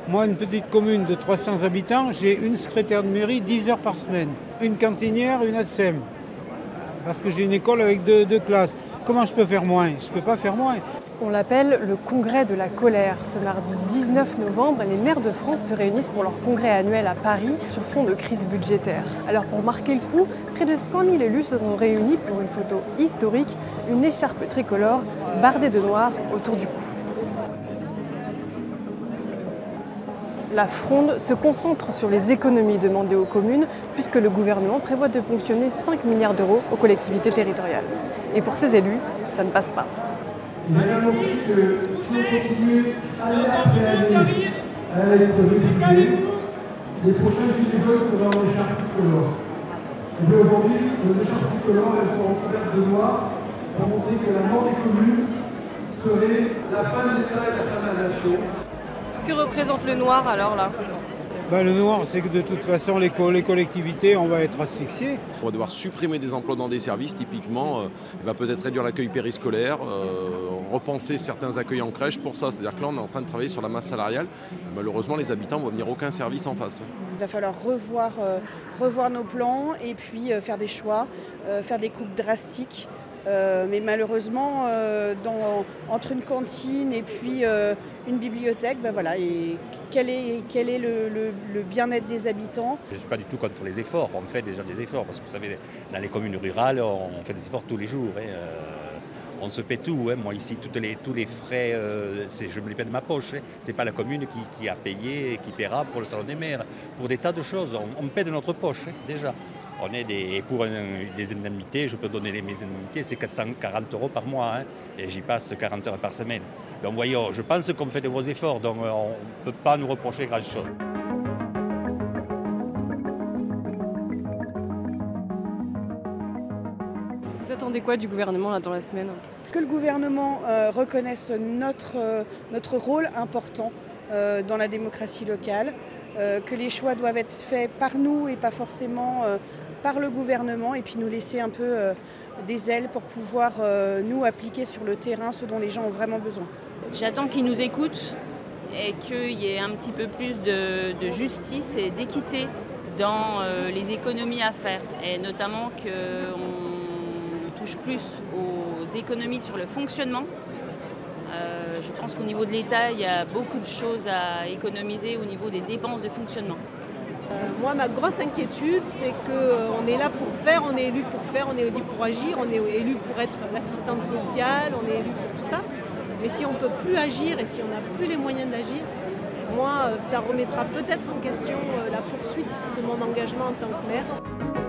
Moi, une petite commune de 300 habitants, j'ai une secrétaire de mairie 10 heures par semaine, une cantinière, une ATSEM, parce que j'ai une école avec deux classes. Comment je peux faire moins? Je ne peux pas faire moins. On l'appelle le congrès de la colère. Ce mardi 19 novembre, les maires de France se réunissent pour leur congrès annuel à Paris sur fond de crise budgétaire. Alors pour marquer le coup, près de 100 000 élus se sont réunis pour une photo historique, une écharpe tricolore bardée de noir autour du cou. La fronde se concentre sur les économies demandées aux communes puisque le gouvernement prévoit de ponctionner 5 milliards d'euros aux collectivités territoriales. Et pour ces élus, ça ne passe pas. Il a annoncé que si on continue année après année à être révisé, les prochains gilets jaunes seront en écharpe tricolore. Et bien aujourd'hui, les écharpes tricolores, elles sont couvertes de noir pour montrer que la mort des communes serait la fin de l'État et la fin de la nation. Que représente le noir alors là? Le noir, c'est que de toute façon, les collectivités, on va être asphyxiés. On va devoir supprimer des emplois dans des services, typiquement. Il va peut-être réduire l'accueil périscolaire, repenser certains accueils en crèche pour ça. C'est-à-dire que là, on est en train de travailler sur la masse salariale. Malheureusement, les habitants ne vont venir aucun service en face. Il va falloir revoir nos plans et puis faire des choix, faire des coupes drastiques. Mais malheureusement, entre une cantine et puis une bibliothèque, et quel est le bien-être des habitants? Je ne suis pas du tout contre les efforts, on fait déjà des efforts, parce que vous savez, dans les communes rurales, on fait des efforts tous les jours. On se paie tout. Moi ici, tous les frais, je me les paie de ma poche. Ce n'est pas la commune qui a payé et qui paiera pour le salon des maires, pour des tas de choses. On paie de notre poche, déjà. On est pour des indemnités, je peux donner mes indemnités, c'est 440 € par mois, et j'y passe 40 heures par semaine. Donc voyons, je pense qu'on fait de gros efforts, donc on ne peut pas nous reprocher grand-chose. Vous attendez quoi du gouvernement là, dans la semaine? Que le gouvernement reconnaisse notre rôle important dans la démocratie locale, que les choix doivent être faits par nous et pas forcément par le gouvernement, et puis nous laisser un peu des ailes pour pouvoir nous appliquer sur le terrain ce dont les gens ont vraiment besoin. J'attends qu'ils nous écoutent et qu'il y ait un petit peu plus de justice et d'équité dans les économies à faire, et notamment qu'on touche plus aux économies sur le fonctionnement. Je pense qu'au niveau de l'État, il y a beaucoup de choses à économiser au niveau des dépenses de fonctionnement. Moi, ma grosse inquiétude, c'est qu'on est là pour faire, on est élu pour faire, on est élu pour agir, on est élu pour être l'assistante sociale, on est élu pour tout ça. Mais si on ne peut plus agir et si on n'a plus les moyens d'agir, moi, ça remettra peut-être en question la poursuite de mon engagement en tant que maire.